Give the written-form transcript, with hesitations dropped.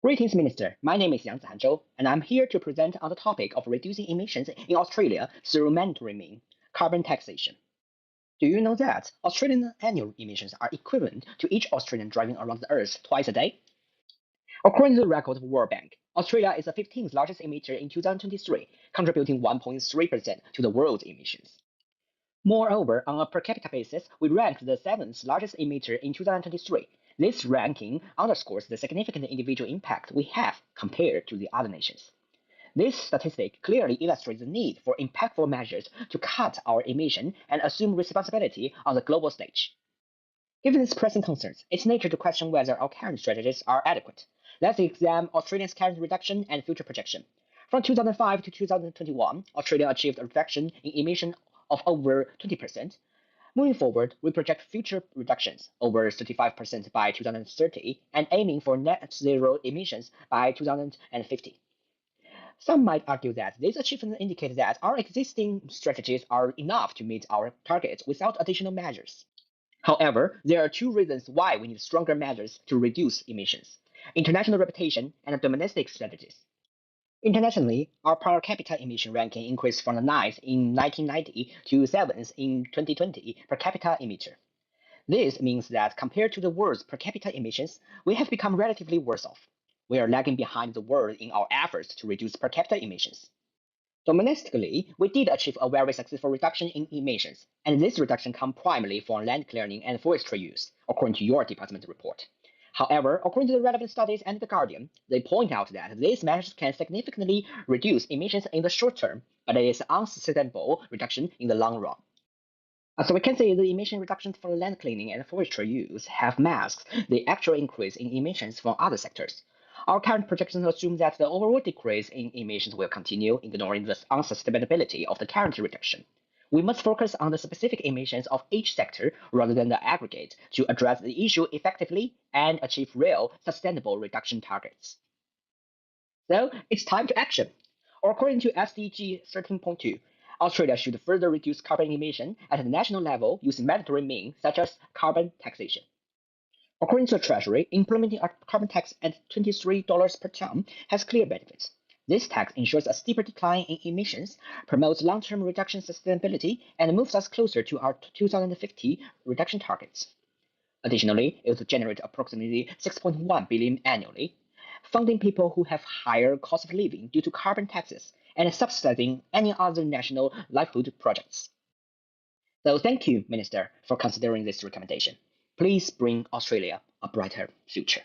Greetings, Minister. My name is Yangzihan ZHOU, and I'm here to present on the topic of reducing emissions in Australia through mandatory mean, carbon taxation. Do you know that Australian annual emissions are equivalent to each Australian driving around the Earth twice a day? According to the record of World Bank, Australia is the 15th largest emitter in 2023, contributing 1.3% to the world's emissions. Moreover, on a per capita basis, we ranked the seventh largest emitter in 2023. This ranking underscores the significant individual impact we have compared to the other nations. This statistic clearly illustrates the need for impactful measures to cut our emission and assume responsibility on the global stage. Given these pressing concerns, it's nature to question whether our current strategies are adequate. Let's examine Australia's current reduction and future projection. From 2005 to 2021, Australia achieved a reduction in emission of over 20%. Moving forward, we project future reductions over 35% by 2030 and aiming for net zero emissions by 2050. Some might argue that these achievements indicate that our existing strategies are enough to meet our targets without additional measures. However, there are two reasons why we need stronger measures to reduce emissions: international reputation and domestic strategies. Internationally, our per capita emission ranking increased from the ninth in 1990 to seventh in 2020 per capita emitter. This means that compared to the world's per capita emissions, we have become relatively worse off. We are lagging behind the world in our efforts to reduce per capita emissions. Domestically, we did achieve a very successful reduction in emissions, and this reduction comes primarily from land clearing and forestry use, according to your department report. However, according to the relevant studies and The Guardian, they point out that these measures can significantly reduce emissions in the short term, but it is unsustainable reduction in the long run. So we can say the emission reductions from land cleaning and forestry use have masked the actual increase in emissions from other sectors. Our current projections assume that the overall decrease in emissions will continue, ignoring the unsustainability of the current reduction. We must focus on the specific emissions of each sector rather than the aggregate to address the issue effectively and achieve real, sustainable reduction targets. So it's time to action. According to SDG 13.2, Australia should further reduce carbon emission at the national level using mandatory means such as carbon taxation. According to the Treasury, implementing a carbon tax at $23 per ton has clear benefits. This tax ensures a steeper decline in emissions, promotes long-term reduction sustainability, and moves us closer to our 2050 reduction targets. Additionally, it will generate approximately 6.1 billion annually, funding people who have higher cost of living due to carbon taxes and subsidizing any other national livelihood projects. So thank you, Minister, for considering this recommendation. Please bring Australia a brighter future.